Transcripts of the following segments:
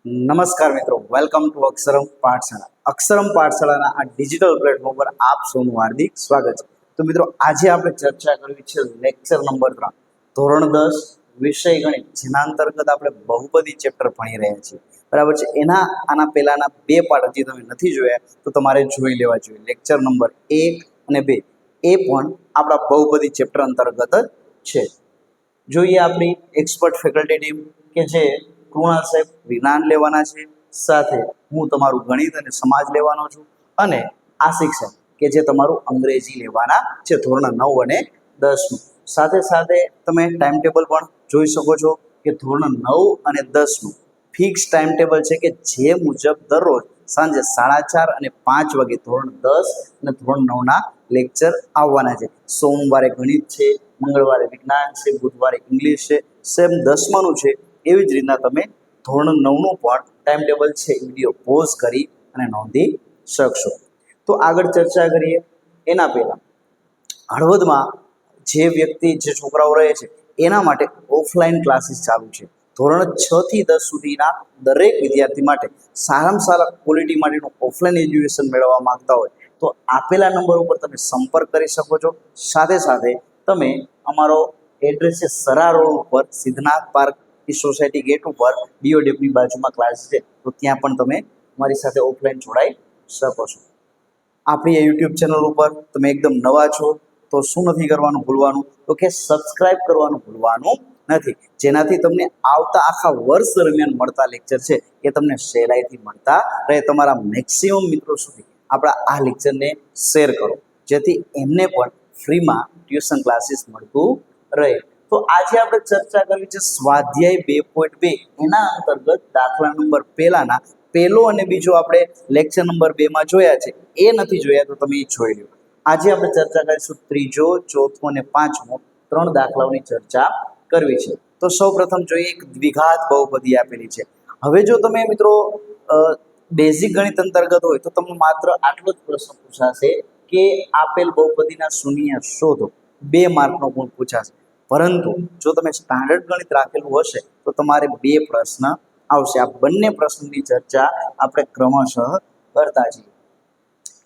નમસ્કાર મિત્રો, welcome to અક્ષરમ પાઠશાળા. અક્ષરમ પાઠશાળાના આ ડિજિટલ પ્લેટફોર્મ પર આપ સૌનું હાર્દિક સ્વાગત છે. તો મિત્રો, આજે આપણે ચર્ચા કરવી છે લેક્ચર નંબર 3, ધોરણ 10, વિષય ગણિત, જેના અંતર્ગત આપણે બહુપદી ચેપ્ટર ભણી રહ્યા છીએ. બરાબર છે. આના પહેલાના બે પાઠ હજી તમે નથી જોયા તો તમારે જોઈ લેવા જોઈએ. લેક્ચર નંબર 1 અને 2 એ પણ આપણા બહુપદી ચેપ્ટર અંતર્ગત જ છે. જોઈએ આપણી એક્સપર્ટ ફેકલ્ટી ટીમ કે જે કૃણાલ સાહેબ વિજ્ઞાન લેવાના છે, સાથે હું તમારું ગણિત અને સમાજ લેવાનો છું, અને આશિક સાહેબ કે જે તમારું અંગ્રેજી લેવાના છે ધોરણ 9 અને 10નું. સાથે સાથે તમે ટાઈમ ટેબલ પણ જોઈ શકો છો કે ધોરણ 9 અને 10નું ફિક્સ ટાઈમ ટેબલ છે કે જે મુજબ દરરોજ સાંજે 4:30 અને 5 વાગે ધોરણ 10 અને ધોરણ 9ના લેક્ચર આવવાના છે. સોમવારે ગણિત છે, મંગળવારે વિજ્ઞાન છે, બુધવારે ઇંગ્લિશ છે, સેમ 10માનું છે. એવી જ રીતના તમે ધોરણ 9નું પણ ટાઈમ ટેબલ છે વિડીયો પોઝ કરી અને નોંધી શકશો. તો આગળ ચર્ચા કરીએ એના પહેલાં હળવદમાં જે વ્યક્તિ જે છોકરાઓ રહે છે એના માટે ઓફલાઈન ક્લાસીસ ચાલુ છે. ધોરણ 6 થી 10 સુધીના દરેક વિદ્યાર્થી માટે સારામાં સારા ક્વોલિટી માટેનું ઓફલાઈન એજ્યુકેશન મેળવવા માંગતા હોય તો આપેલા નંબર ઉપર તમે સંપર્ક કરી શકો છો. સાથે સાથે તમે અમારો એડ્રેસ છે સરા રોડ ઉપર સિદ્ધનાથ પાર્ક સોસાયટી ગેટ ઉપર બીઓડેપની બાજુમાં ક્લાસ છે, તો ત્યાં પણ તમે અમારી સાથે ઓફલાઈન જોડાઈ શકો છો. આપણી આ યુટ્યુબ ચેનલ ઉપર તમે એકદમ નવા છો તો શું નથી કરવાનું ભૂલવાનું, તો કે સબસ્ક્રાઇબ કરવાનું ભૂલવાનું નથી, જેનાથી તમને આવતા આખા વર્ષ દરમિયાન મળતા લેક્ચર છે એ તમને સહેલાઈથી મળતા રહે. તમારા મેક્સિમમ મિત્રો સુધી આપણા આ લેક્ચરને શેર કરો, જેથી એમને પણ ફ્રીમાં ટ્યુશન ક્લાસીસ મળતું રહે. તો આજે આપણે ચર્ચા કરવી છે સ્વાધ્યાય 2.2, એના અંતર્ગત દાખલા નંબર પહેલાના પહેલો અને બીજો આપણે લેક્ચર નંબર 2માં જોયા છે. એ નથી જોયા તો તમે એ જોઈ લો. આજે આપણે ચર્ચા કરીશું ત્રીજો, ચોથો અને પાંચમો 3 દાખલાઓની ચર્ચા કરવી છે. તો સૌ પ્રથમ જોઈએ, એક દ્વિઘાત બહુપદી આપેલી છે. હવે જો તમે મિત્રો બેઝિક ગણિત અંતર્ગત હોય તો તમને માત્ર આટલો જ પ્રશ્ન પૂછાશે કે આપેલ બહુપદીના શૂન્ય શોધો. 2 માર્કનો ગુણ પૂછાશે. પરંતુ જો તમે સ્ટાન્ડર્ડ ગણિત રાખેલું હશે તો તમારે 2 પ્રશ્ન આવશે. આ બંને પ્રશ્નની ચર્ચા આપણે ક્રમશઃ કરતા જઈએ.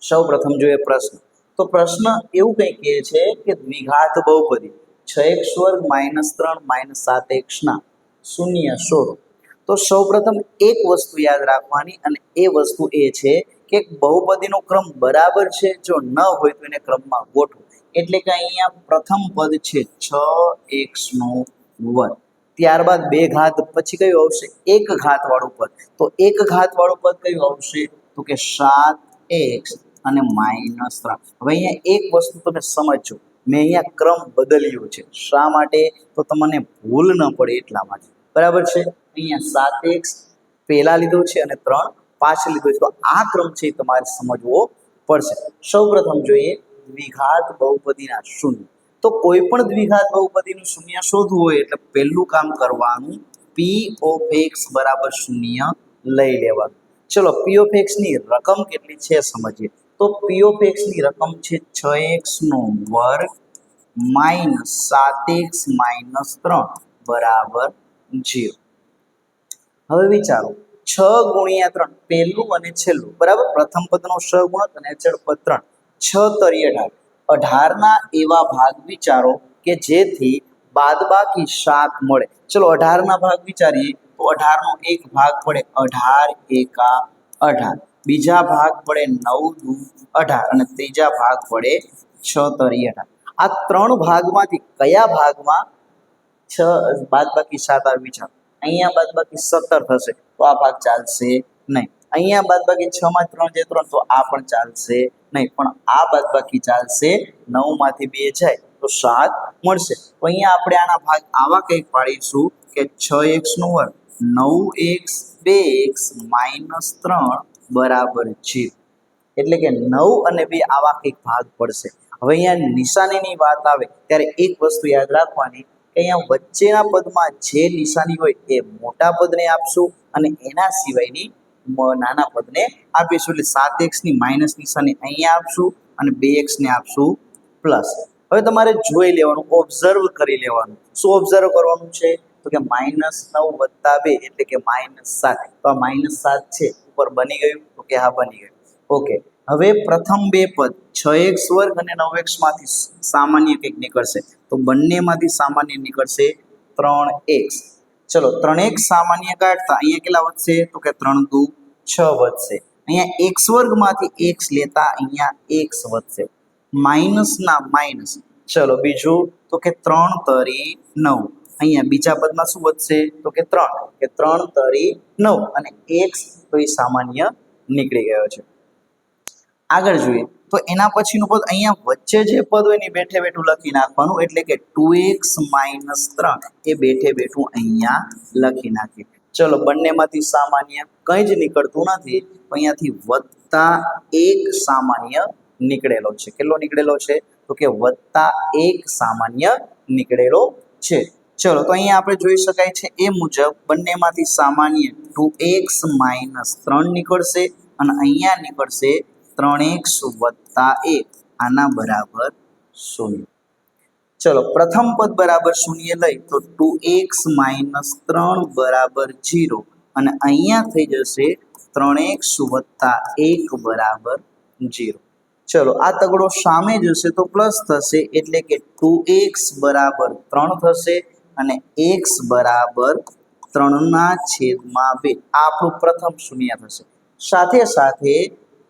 સૌ પ્રથમ જોઈએ પ્રશ્ન. તો પ્રશ્ન એવું કંઈ કહે છે કે દ્વિઘાત બહુપદી 6x વર્ગ -3 7x ના શૂન્ય શોધો. તો સૌ પ્રથમ એક વસ્તુ યાદ રાખવાની, અને એ વસ્તુ એ છે કે બહુપદીનો ક્રમ બરાબર છે, જો ન હોય તો એને ક્રમમાં ગોઠવો. એટલે કે અહીંયા પ્રથમ પદ છે 6x નો વર્ગ, ત્યારબાદ 2 ઘાત, પછી કયું આવશે 1 ઘાત વાળું પદ. તો 1 ઘાત વાળું પદ કયું આવશે તો કે 7x અને -3. હવે અહીંયા એક વસ્તુ તમે સમજજો, મેં અહીંયા ક્રમ બદલ્યો છે. શા માટે? તો તમને ભૂલ ન પડે એટલા માટે. બરાબર છે. અહીંયા 7x પહેલા લીધો છે અને 3 પાછળ લીધો છે, તો આ ક્રમ છે એ તમારે સમજવો પડશે. સૌ પ્રથમ જોઈએ દ્વિઘાત બહુપદીના શૂન્ય. તો કોઈ પણ દ્વિઘાત બહુપદીનું શૂન્ય શોધવું હોય એટલે પહેલું કામ કરવાનું પી ઓફ એક્સ બરાબર શૂન્ય લઈ લેવાનું. ચલો પી ઓફ એક્સ ની રકમ કેટલી છે સમજીએ. તો પી ઓફ એક્સ ની રકમ છે 6x નો વર્ગ -7x -3 બરાબર 0. હવે વિચારો 6 ગુણ્યા 3, પહેલું અને છેલ્લું બરાબર, પ્રથમ પદનો સહગુણક અને અચળ પદ 3, 6 તરી 18. 18ના એવા ભાગ વિચારો કે જેથી બાદબાકી 7 મળે. ચલો 18ના ભાગ વિચારીએ તો 18નો એક ભાગ પડે 18 એકા 18, બીજા ભાગ પડે 9 દુ 18 અને ત્રીજા ભાગ પડે 6 તરી 18. આ 3 ભાગમાંથી કયા ભાગમાં 6 બાદબાકી 7 આવે વિચારો. અહીંયા બાદબાકી 17 થશે તો આ ભાગ ચાલશે નહીં. અહીંયા બાદબાકી 6 માં 3 જાય 3, તો આ પણ ચાલશે નહીં. પણ આ બાદબાકી ચાલશે, 9 માંથી 2 જાય તો 7 મળશે. તો અહીંયા આપણે આના ભાગ આવા કંઈક પાડીશું કે 6x નો વર્ગ 9x 2x -3 બરાબર 0. એટલે કે 9 અને 2 આવા કંઈક ભાગ પડશે. હવે અહીંયા નિશાનીની વાત આવે ત્યારે એક વસ્તુ યાદ રાખવાની કે અહીંયા વચ્ચેના પદમાં જે નિશાની હોય એ મોટા પદને આપશું અને એના સિવાયની નાના પદને આપીશું. એટલે 7x ની માઇનસ નિશાની અહીંયા આપશું અને 2x ને આપશું પ્લસ. હવે તમારે જોઈ લેવાનું, ઓબ્ઝર્વ કરી લેવાનું. શું ઓબ્ઝર્વ કરવાનું છે? તો કે -9 + 2 એટલે કે -7. તો આ -7 છે ઉપર બની ગયું, તો કે હા બની ગયું. ઓકે, હવે પ્રથમ બે પદ 6x² અને 9x માંથી સામાન્ય કંઈક નીકળશે, તો બંનેમાંથી સામાન્ય નીકળશે 3x. ચલો 3x સામાન્ય કાઢતા અહીંયા કેટલા વધશે, તો કે 3 દુ 6 વધશે. અહીંયા x² માંથી x લેતા અહીંયા x વધશે, માઇનસ ના માઇનસ. ચલો બીજું, તો કે 3 તરી 9. અહીંયા બીજા પદમાં શું વધશે, તો કે 3, કે 3 તરી 9 અને x તો એ સામાન્ય નીકળી ગયો છે. આગળ જોઈએ તો એના પછીનું પદ અહીંયા વચ્ચે જે પદ હોય એની બેઠે બેઠું લખી નાખવાનું, એટલે કે 2x - 3 એ બેઠે બેઠું અહીંયા લખી નાખીએ. ચલો બંનેમાંથી સામાન્ય કંઈ જ નીકળતું નથી, તો અહીંયાથી +1 સામાન્ય નીકળેલો છે. કેટલો નીકળેલો છે, તો કે +1 સામાન્ય નીકળેલો છે. ચલો તો અહીંયા આપણે જોઈ શકાય છે એ મુજબ બંનેમાંથી સામાન્ય 2x - 3 નીકળશે અને અહીંયા નીકળશે 3x + 1 આના બરાબર 0. ચલો પ્રથમ પદ બરાબર 0 લઈ તો 2x - 3 બરાબર 0 અને અહીંયા થઈ જશે 3x + 1 બરાબર 0. ચલો આ તગડો સામે જશે તો પ્લસ થશે, એટલે કે 2x બરાબર 3 થશે અને x બરાબર 3/2. આ આપણું પ્રથમ શૂન્ય થશે. સાથે સાથે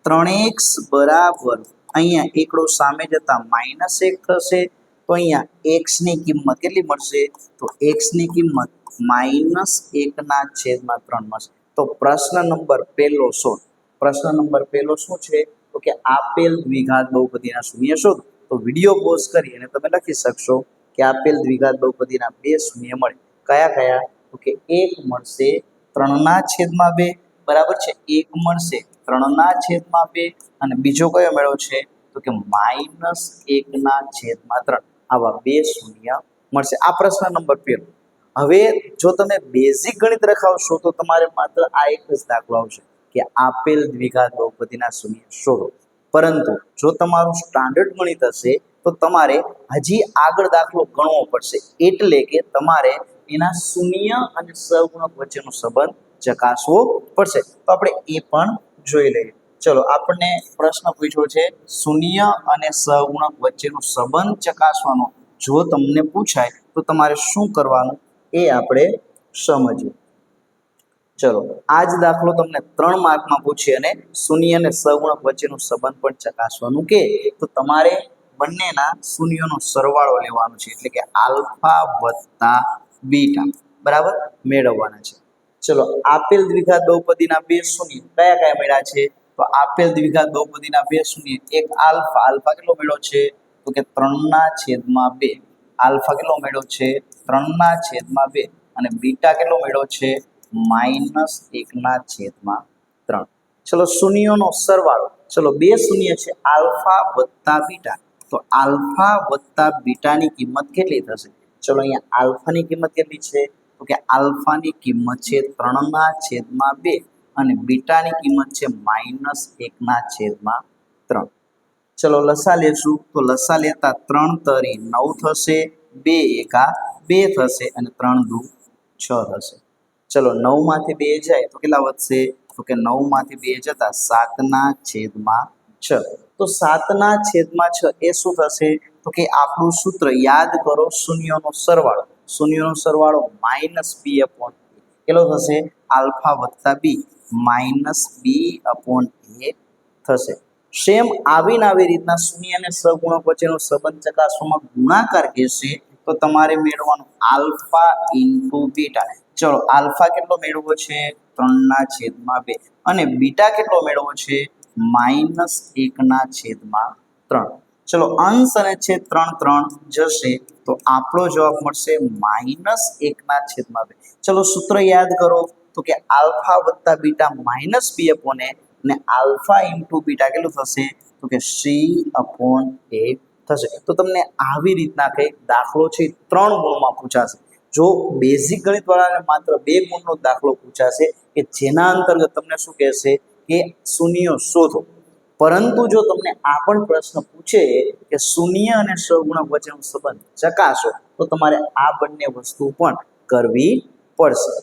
3x બરાબર અહીંયા એકડો સામે જતા -1 થશે, તો અહીંયા x ની કિંમત કેટલી મળશે, તો x ની કિંમત -1/3 મળશે. તો પ્રશ્ન નંબર પહેલો સોલ્વ. પ્રશ્ન નંબર પહેલો શું છે, તો કે આપેલ દ્વિઘાત બહુપદીના શૂન્ય શોધો. તો વિડીયો પોઝ કરી અને તમે લખી શકશો કે આપેલ દ્વિઘાત બહુપદીના બે શૂન્ય મળે. કયા કયા, તો કે એક મળશે 3/2 બરાબર છે, એક મળશે 3/2 અને બીજો કયો મેળવો છે, તો કે -1/3. આવા બે શૂન્ય મળશે. આ પ્રશ્ન નંબર પહેલો. હવે જો તમે બેઝિક ગણિત રખાવશો તો તમારે માત્ર આ એક જ દાખલો આવશે કે આપેલ દ્વિઘાત બહુપદીના શૂન્ય શોધો. પરંતુ જો તમારું સ્ટાન્ડર્ડ ગણિત હશે તો તમારે હજી આગળ દાખલો ગણવો પડશે, એટલે કે તમારે એના શૂન્ય અને સહગુણક વચ્ચેનો સંબંધ ચકાસવો પડશે. તો આપણે એ પણ જોઈ લઈએ. ચલો આપણને પ્રશ્ન પૂછ્યો છે શૂન્ય અને સહગુણક વચ્ચેનો સંબંધ ચકાસવાનો. જો તમને પૂછાય તો તમારે શું કરવાનું એ આપણે સમજીએ. ચલો આ જ દાખલો તમને 3 માર્કમાં પૂછે અને શૂન્ય અને સહગુણક વચ્ચેનો સંબંધ પણ ચકાસવાનું કે, તો તમારે બંનેના શૂન્યનો સરવાળો લેવાનો છે, એટલે કે આલ્ફા વત્તા બીટા બરાબર મેળવવાના છે. ચલો આપેલ દ્વિઘાત બહુપદીના બે શૂન્ય કયા કયા મળ્યા છે, તો આપેલ દ્વિઘાત બહુપદીના બે શૂન્ય, એક આલ્ફા, આલ્ફા કેટલો મળ્યો છે, તો કે 3/2. આલ્ફા કેટલો મળ્યો છે, 3/2 અને બીટા કેટલો મળ્યો છે, -1/3. ચલો શૂન્યનો સરવાળો. ચલો બે શૂન્ય છે આલ્ફા વત્તા બીટા, તો આલ્ફા વત્તા બીટાની કિંમત કેટલી થશે. ચલો અહીંયા આલ્ફાની કિંમત કેટલી છે, તો કે આલ્ફાની કિંમત છે 3/2 અને બીટાની કિંમત છે -1/3. ચલો લસા લેશું તો લસા લેતા 3 તરી 9 થશે, 2 એકા 2 થશે અને 3 દુ 6 થશે. ચલો 9 માંથી 2 જાય તો કેટલા વધશે, તો કે 9 માંથી 2 જતા 7/6. તો 7/6 એ શું થશે, તો કે આપણું સૂત્ર યાદ કરો, શૂન્યનો સરવાળો. શૂન્યનો સરવાળો -b/a કેટલો થશે, આલ્ફા વત્તા બી -b/a થશે. સેમ આવીને આવી રીતના શૂન્ય અને સહગુણક વચ્ચેનો સંબંધ ચકાસવામાં ગુણાકાર કહેશે તો તમારે મેળવવાનું આલ્ફા ઇન્ટુ બીટા. ચલો આલ્ફા કેટલો મેળવવો છે, 3/2 અને બીટા કેટલો મેળવવો છે, -1/3. ચલો અંશ અને છેદ 3 જશે તો આપણો જવાબ મળશે -1/2. ચલો સૂત્ર યાદ કરો, તો કે આલ્ફા વત્તા બીટા -b/a અને આલ્ફા ઇન્ટુ બીટા કેટલું થશે, તો કે c/a થશે. તો તમને આવી રીતના કંઈક દાખલો છે 3 ગુણમાં પૂછાશે. જો બેઝિક ગણિત વાળાને માત્ર 2 ગુણનો દાખલો પૂછાશે કે જેના અંતર્ગત તમને શું કહેશે કે શૂન્ય શોધો. પરંતુ જો તમને આ પણ પ્રશ્ન પૂછે કે શૂન્ય અને સહગુણક વચ્ચેનો સંબંધ ચકાસો, તો તમારે આ બંને વસ્તુ પણ કરવી પડશે.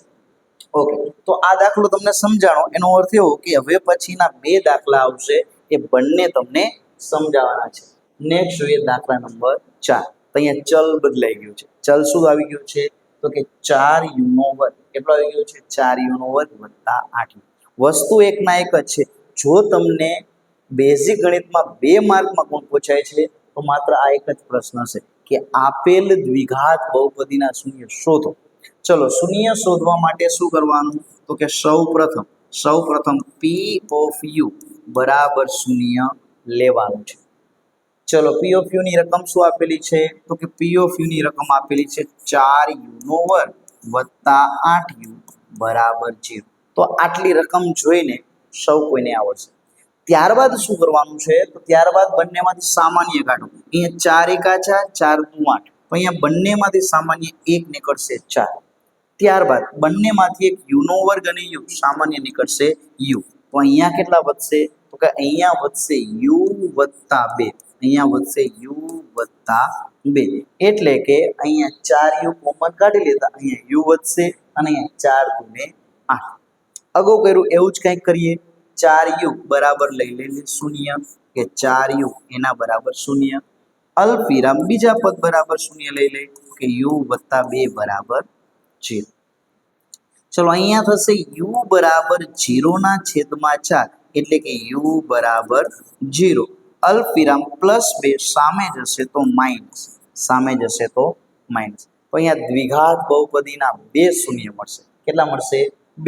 ઓકે, તો આ દાખલો તમને સમજાણો એનો અર્થ એવો કે હવે પછીના બે દાખલા આવશે એ બંને તમને સમજાવવાના છે. નેક્સ્ટ જોઈએ દાખલા નંબર 4. તો અહીંયા ચલ બદલાઈ ગયું છે. ચલ શું આવી ગયું છે? તો કે 4u નો વર્ગ. કેટલો આવી ગયો છે? 4u નો વર્ગ વત્તા 8u. વસ્તુ એકના એક જ છે. જો તમને બેઝિક ગણિતમાં 2 માર્કમાં ગુણ પૂછાય છે તો માત્ર આ એક જ પ્રશ્ન છે કે આપેલ દ્વિઘાત બહુપદીના શૂન્ય શોધો. ચલો, શૂન્ય શોધવા માટે શું કરવાનું? તો કે સૌપ્રથમ p ઓફ u બરાબર શૂન્ય લેવાનું છે. ચલો, p ઓફ u ની રકમ શું આપેલી છે? તો કે p ઓફ u ની રકમ આપેલી છે 4u નો વર્ગ વત્તા 8u બરાબર 0. તો આટલી રકમ જોઈને સૌ કોઈને આવડશે. ત્યારબાદ શું કરવાનું છે? તો ત્યારબાદ બંનેમાંથી સામાન્ય કાઢો. અહીંયા 4 એકા 4, 4 દુ 8. તો અહીંયા બંનેમાંથી સામાન્ય 1 નીકળશે 4. ત્યારબાદ બંનેમાંથી એક u નો વર્ગ અને u સામાન્ય નીકળશે u. તો અહીંયા કેટલા વધશે? તો કે અહીંયા વધશે u વત્તા 2. અહીંયા વધશે u વત્તા 2. એટલે કે અહીંયા 4u કોમન કાઢી લેતા અહીંયા u વધશે અને અહીંયા 4 દુ 8. અગાઉ કર્યું એવું જ કંઈક કરીએ. 4u બરાબર લઈ લઈએ 0 કે 4u એના બરાબર 0. અલ્પવિરામ બીજા પદ બરાબર 0 લઈ લે કે u વત્તા 2 બરાબર 0. ચલો, અહીંયા થશે u બરાબર 0 ના છેદમાં 4 એટલે કે u બરાબર 0. અલ્પવિરામ પ્લસ 2 સામે જશે તો માઇનસ. તો અહીંયા દ્વિઘાત બહુપદીના 2 શૂન્ય મળશે. કેટલા મળશે?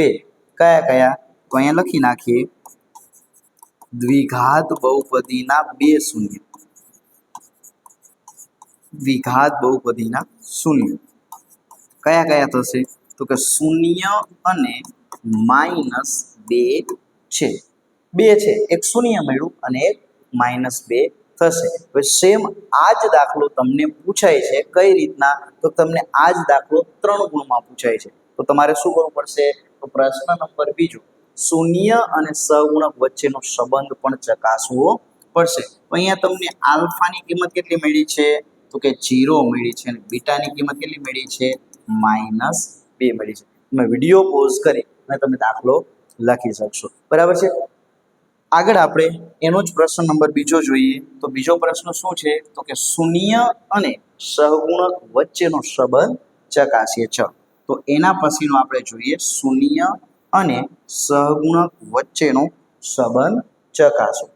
2. કયા કયા? તો અહીંયા લખી નાખીએ દ્વિઘાત બહુપદીના 2 શૂન્ય. દ્વિઘાત બહુપદીના શૂન્ય કયા કયા થશે? તો કે 0 અને -2 છે. 2 છે, એક શૂન્ય મળ્યું અને એક -2 થશે. હવે સેમ આ જ દાખલો તમને પૂછાય છે. કઈ રીતના? તો તમને આ જ દાખલો 3 ગુણમાં પૂછાય છે. તો તમારે શું કરવું પડશે? તો પ્રશ્ન નંબર 2 શૂન્ય અને સહગુણક વચ્ચેનો સંબંધ પણ ચકાસવો પડશે. તો અહીંયા તમને આલ્ફાની કિંમત કેટલી મળી છે? તો કે 0 મળી છે અને બીટાની કિંમત કેટલી મળી છે? -2 મળી છે. તમે વિડીયો પોઝ કરી અને તમે દાખલો લખી શકશો. બરાબર છે. આગળ આપણે એનો જ પ્રશ્ન નંબર 2 જોઈએ. તો બીજો પ્રશ્ન શું છે? તો કે શૂન્ય અને સહગુણક વચ્ચેનો સંબંધ ચકાસીએ. ચાલો, તો એના પછીનો આપણે જોઈએ શૂન્ય અને સહગુણક વચ્ચેનો સંબંધ ચકાસો.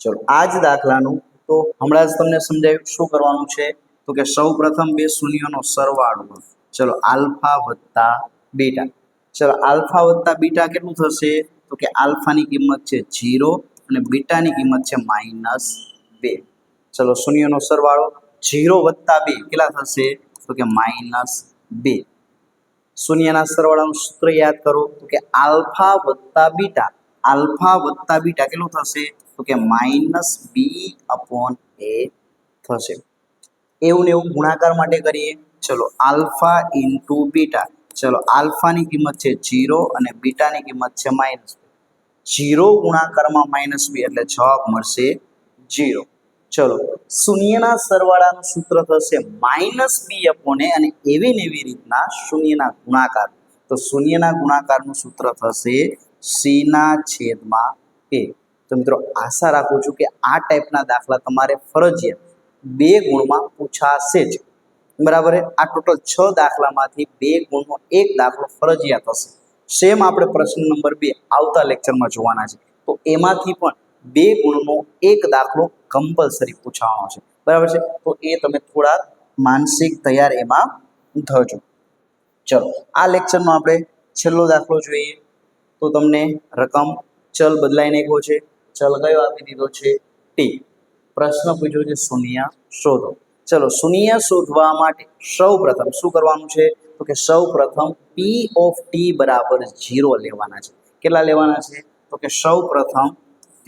ચલો, આ જ દાખલાનું તો હમણાં જ તમને સમજાવ્યું શું કરવાનું છે. તો કે સૌપ્રથમ 2 શૂન્યનો સરવાળો. ચલો, આલ્ફા વત્તા બીટા. ચલો, આલ્ફા વત્તા બીટા કેટલું થશે? તો કે આલ્ફાની કિંમત છે 0 અને બીટાની કિંમત છે -2. ચલો, શૂન્યનો સરવાળો 0 વત્તા 2 કેટલા થશે? તો કે -2. શૂન્યના સરવાળાનું સૂત્ર યાદ કરો. તો કે આલ્ફા વત્તા બીટા. આલ્ફા વત્તા બીટા કેટલું થશે? તો કે -b/a થશે. એવું ને એવું ગુણાકાર માટે કરીએ. ચલો, આલ્ફા ઇન્ટુ બીટા. ચલો, આલ્ફાની કિંમત છે 0 અને બીટાની કિંમત છે -2. 0 ગુણાકારમાં -2 એટલે જવાબ મળશે 0. ચલો, શૂન્યના સરવાળાનું સૂત્ર થશે -b/a અને એવી ને એવી રીતના શૂન્યના ગુણાકાર. તો શૂન્યના ગુણાકારનું સૂત્ર થશે c/a. તો મિત્રો, આશા રાખું છું કે આ ટાઈપના દાખલા તમારે ફરજિયાત 2 ગુણમાં પૂછાશે જ. બરાબર. આ ટોટલ 6 દાખલામાંથી 2 ગુણનો એક દાખલો ફરજિયાત હશે. સેમ આપણે પ્રશ્ન નંબર 2 આવતા લેક્ચરમાં જોવાના છે. તો એમાંથી પણ 2 ગુણનો એક દાખલો કમ્પલસરી પૂછવાનો છે. બરાબર છે. તો એ તમે થોડા માનસિક તૈયાર એમાં થજો. ચલો, આ લેક્ચરનો આપણે છેલ્લો દાખલો જોઈએ. તો તમને રકમ ચલ બદલાઈ નાખ્યો છે. ચલ કયો આપી દીધો છે? t. પ્રશ્ન પૂછ્યો છે શૂન્ય શોધો. ચલો, શૂન્ય શોધવા માટે સૌપ્રથમ શું કરવાનું છે? તો કે સૌપ્રથમ p ઓફ t બરાબર 0 લેવાના છે. કેટલા લેવાના છે? તો કે સૌપ્રથમ p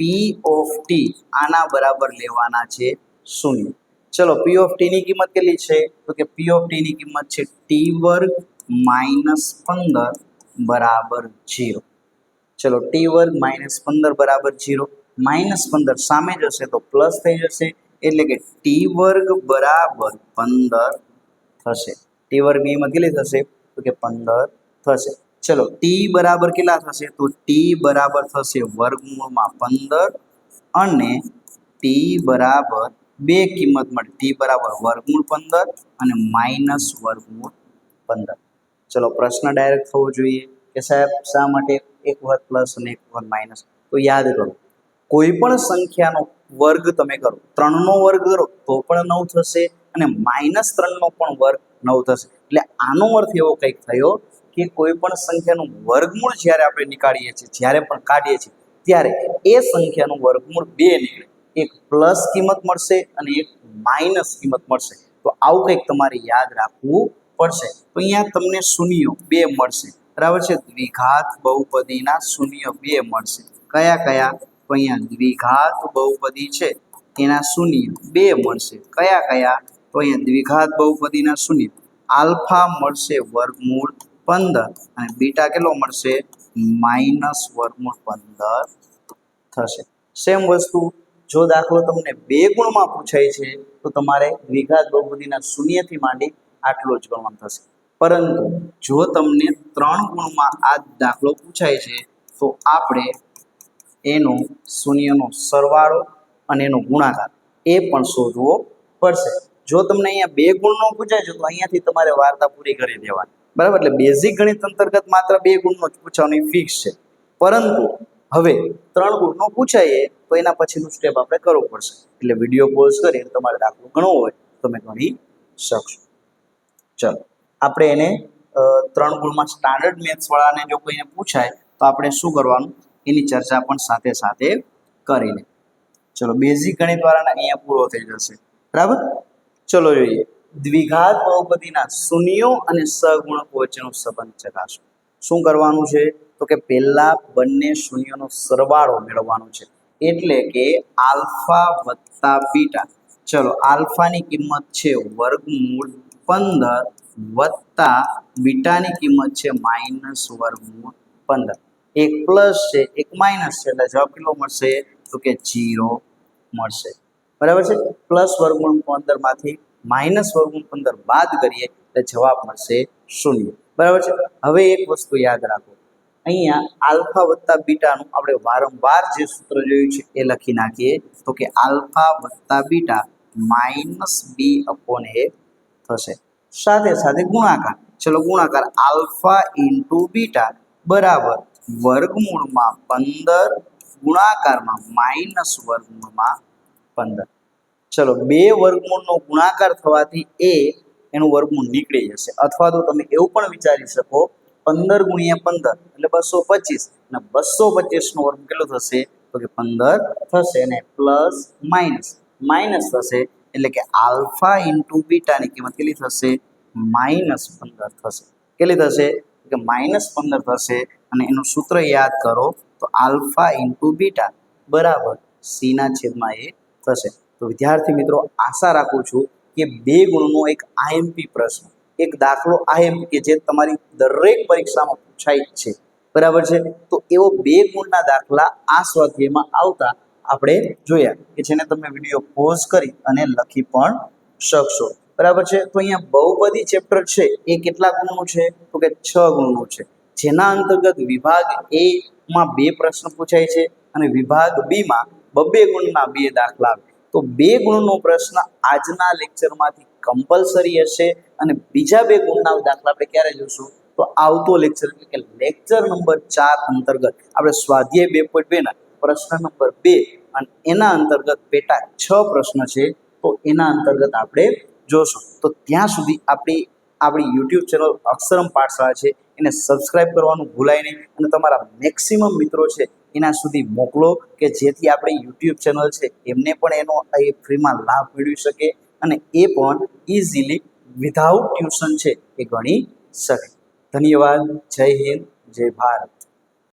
ઓફ t આના બરાબર લેવાના છે 0. ચલો, p ઓફ t ની કિંમત કેટલી છે? તો કે p ઓફ t ની કિંમત છે t² -15 બરાબર 0. ચલો, t² -15 બરાબર 0. -15 સામે જશે તો પ્લસ થઈ જશે એટલે કે t² બરાબર 15 થશે. ટી વર્ગની કેટલી થશે તો કે 15 થશે. ચલો ટી બરાબર કેટલા થશે તો ટી બરાબર થશે વર્ગમૂળમાં 15 અને ટી બરાબર બે કિંમત મળે ટી બરાબર વર્ગમૂળ 15 અને માઇનસ વર્ગમૂળ 15. ચલો પ્રશ્ન ડાયરેક્ટ થવો જોઈએ કે સાહેબ શા માટે એક વખત પ્લસ અને એક વખત માઇનસ. તો યાદ કરો કોઈ પણ સંખ્યાનો વર્ગ તમે કરો 3નો વર્ગ કરો તો પણ 9 થશે અને -3નો પણ વર્ગ 9 થશે. એટલે આનો અર્થ એવો કંઈક થયો કે કોઈ પણ સંખ્યાનું વર્ગમૂળ જ્યારે આપણે નીકાળીએ છીએ જ્યારે પણ કાઢીએ છીએ ત્યારે એ સંખ્યાનું વર્ગમૂળ 2 નીકળે. એક પ્લસ કિંમત મળશે અને એક માઇનસ કિંમત મળશે. તો આવું કંઈક તમારે યાદ રાખવું પડશે. તો અહીંયા તમને શૂન્યો 2 મળશે બરાબર છે. દ્વિઘાત બહુપદીના શૂન્ય 2 મળશે. કયા કયા તો અહીંયા દ્વિઘાત બહુપદી છે એના શૂન્ય 2 મળશે. કયા કયા તો અહીંયા દ્વિઘાત બહુપદીના શૂન્ય આલ્ફા મળશે વર્ગમૂળ 15 અને બીટા કેટલો મળશે માઇનસ વર્ગમૂળ 15 થશે. સેમ વસ્તુ જો દાખલો તમને 2 ગુણમાં પૂછાય છે તો તમારે દ્વિઘાત બહુપદીના શૂન્યથી માંડી આટલો જ ગણવાનું થશે. પરંતુ જો તમને 3 ગુણમાં આ દાખલો પૂછાય છે તો આપણે એનો શૂન્યનો સરવાળો અને એનો ગુણાકાર એ પણ શોધવો પડશે. જો તમને અહીંયા 2 ગુણનો પૂછાય છે તો અહીંયાથી તમારે વાર્તા પૂરી કરી દેવાની બરાબર. એટલે બેઝિક ગણિત અંતર્ગત માત્ર 2 ગુણનો જ પૂછવાની ફિક્સ છે. પરંતુ હવે 3 ગુણનો પૂછાય તો એના પછીનું સ્ટેપ આપણે કરવું પડશે. એટલે વિડીયો પોઝ કરી તમારે દાખલો ગણવો હોય તો તમે ગણી શકશો. ચલો આપણે એને 3 ગુણમાં સ્ટાન્ડર્ડ મેથ્સ વાળાને જો કોઈને પૂછાય તો આપણે શું કરવાનું એની ચર્ચા પણ સાથે સાથે કરીને. ચલો બેઝિક ગણિત વાળાને અહીંયા પૂરો થઈ જશે બરાબર. ચલો જોઈએ દ્વિઘાત બહુપદીના શૂન્યો અને સહગુણકો વચ્ચેનો સંબંધ ચકાસો. શું કરવાનું છે તો કે પહેલા બંને શૂન્યનો સરવાળો મેળવવાનો છે. એટલે કે આલ્ફા વત્તા બીટા. ચલો આલ્ફાની કિંમત છે વર્ગમૂળ 15 વત્તા બીટાની કિંમત છે માઇનસ વર્ગમૂળ 15. એક પ્લસ છે એક માઇનસ છે એટલે જવાબ કેટલો મળશે તો કે 0 મળશે બરાબર છે. પ્લસ વર્ગમૂળ 15 માંથી માઇનસ વર્ગમૂળ 15 બાદ કરીએ એટલે જવાબ મળશે 0 બરાબર છે. હવે એક વસ્તુ યાદ રાખો અહીંયા આલ્ફા વત્તા બીટાનું આપણે વારંવાર જે સૂત્ર જોયું છે એ લખી નાખીએ તો કે આલ્ફા વત્તા બીટા માઇનસ બી અપોન એ થશે. સાથે સાથે ગુણાકાર. ચલો ગુણાકાર આલ્ફા ઇન્ટુ બીટા બરાબર વર્ગમૂળમાં 15 ગુણાકારમાં માઇનસ વર્ગમૂળમાં 15. ચલો 2 વર્ગમૂળનો ગુણાકાર થવાથી એનું વર્ગમૂળ નીકળી જશે. અથવા તો તમે એવું પણ વિચારી શકો 15 ગુણ્યા 15 એટલે 225 અને 225 નો વર્ગ કેટલો થશે તો કે 15 થશે અને પ્લસ માઇનસ થશે એટલે કે આલ્ફા ઇન્ટુ બીટાની કિંમત કેટલી થશે માઇનસ 15 થશે. કેટલી થશે કે માઇનસ 15 થશે અને એનું સૂત્ર યાદ કરો તો આલ્ફા ઇન્ટુ બીટા બરાબર સી ના છેદમાં એ થશે. તો વિદ્યાર્થી મિત્રો આશા રાખું છું કે 2 ગુણનો એક આઈએમપી પ્રશ્ન એક દાખલો આઈએમપી કે જે તમારી દરેક પરીક્ષામાં પૂછાય છે બરાબર છે. તો એવો 2 ગુણના દાખલા આ સ્વાધ્યાયમાં આવતા આપણે જોયા કે જેને તમે વિડીયો પોઝ કરી અને લખી પણ શકશો બરાબર છે. તો અહીંયા બહુપદી ચેપ્ટર છે એ કેટલા ગુણનું છે તો કે 6 ગુણનું છે. જેના અંતર્ગત વિભાગ એ માં 2 પ્રશ્ન પૂછાય છે અને વિભાગ બી માં 2 ગુણના 2 દાખલા આવે. તો 2 ગુણનો પ્રશ્ન આજના લેક્ચરમાંથી કમ્પલસરી હશે અને બીજા 2 ગુણના દાખલા આપણે ક્યારે જોશું તો આવતો લેક્ચર એટલે કે લેક્ચર નંબર 4 અંતર્ગત આપણે સ્વાધ્યાય 2.2 ના પ્રશ્ન નંબર 2 અને એના અંતર્ગત પેટા 6 પ્રશ્ન છે તો એના અંતર્ગત આપણે જોશું. તો ત્યાં સુધી આપણી યુટ્યુબ ચેનલ અક્ષરમ પાઠશાળા છે એને સબસ્ક્રાઇબ કરવાનું ભૂલાય નહીં અને તમારા મેક્સિમમ મિત્રો છે એના સુધી મોકલો કે જેથી આપણી યુટ્યુબ ચેનલ છે એમને પણ એનો ફ્રીમાં લાભ મેળવી શકે અને એ પણ ઇઝીલી વિધાઉટ ટ્યુશન છે એ ગણી શકે. ધન્યવાદ. જય હિન્દ, જય ભારત.